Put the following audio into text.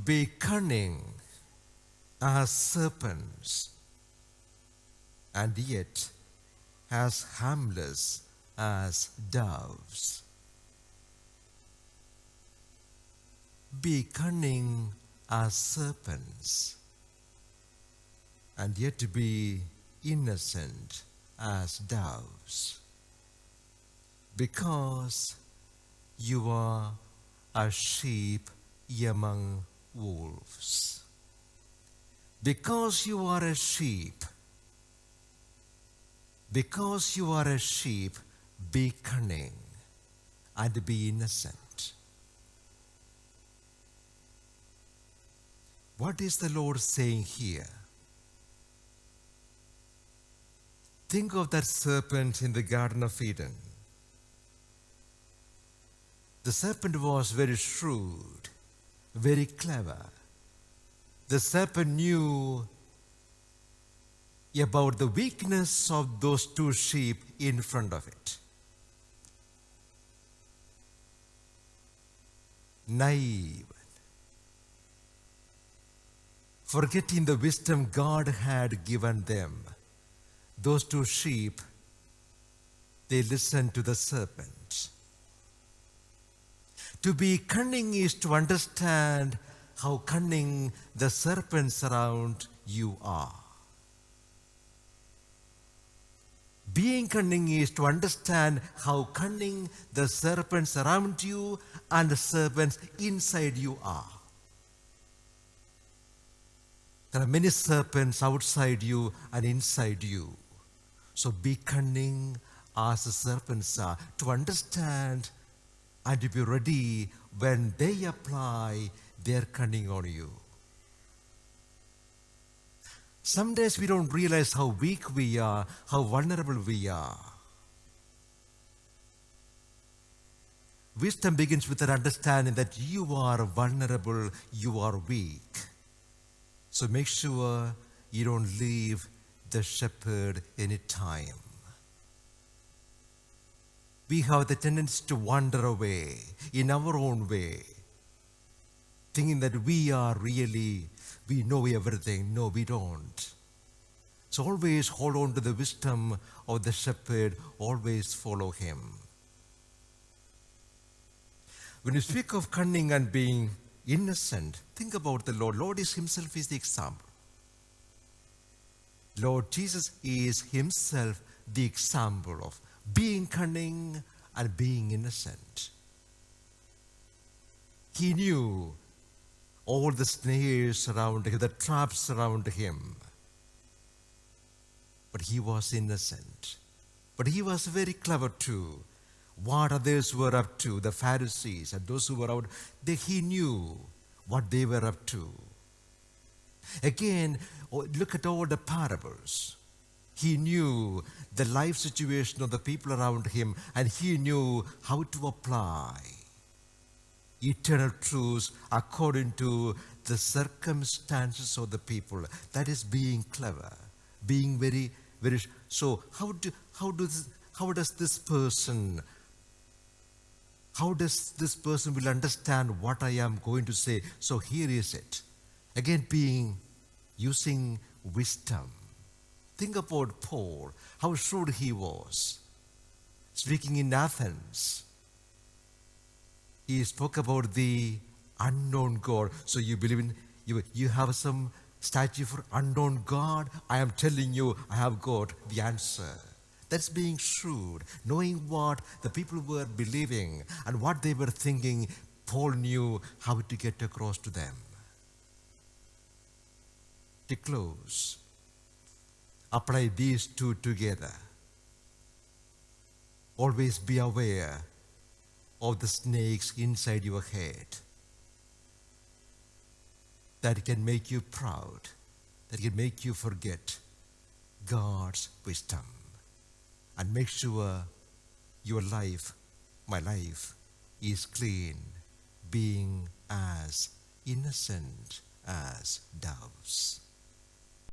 Be cunning as serpents, and yet as harmless as doves. Be cunning as serpents, and yet be innocent as doves, because you are a sheep among wolves. Because you are a sheep, be cunning and be innocent. What is the Lord saying here? Think of that serpent in the Garden of Eden. The serpent was very shrewd, very clever. The serpent knew about the weakness of those two sheep in front of it. Naive. Forgetting the wisdom God had given them, those two sheep, they listened to the serpent. To be cunning is to understand how cunning the serpents around you are. Being cunning is to understand how cunning the serpents around you and the serpents inside you are. There are many serpents outside you and inside you. So be cunning as the serpents are, to understand and to be ready when they apply their cunning on you. Some days we don't realize how weak we are, how vulnerable we are. Wisdom begins with an understanding that you are vulnerable, you are weak. So make sure you don't leave the shepherd any time. We have the tendency to wander away in our own way, thinking that we know everything. No, we don't. So always hold on to the wisdom of the shepherd, always follow him. When you speak of cunning and being innocent, think about the Lord. Lord is himself is the example. Lord Jesus is himself the example of being cunning and being innocent. He knew all the snares around him, the traps around him. But he was innocent. But he was very clever too. What others were up to, the Pharisees and those who were out, he knew what they were up to. Again, look at all the parables. He knew the life situation of the people around him, and he knew how to apply eternal truths according to the circumstances of the people. That is being clever, being very, very. So how does this person will understand what I am going to say? So here is it. Again, using wisdom. Think about Paul, how shrewd he was. Speaking in Athens, he spoke about the unknown God. So you believe in, you have some statue for unknown God? I am telling you, I have got the answer. That's being shrewd, knowing what the people were believing and what they were thinking. Paul knew how to get across to them. To close, apply these two together. Always be aware of the snakes inside your head that can make you proud, that can make you forget God's wisdom. And make sure your life, my life, is clean, being as innocent as doves.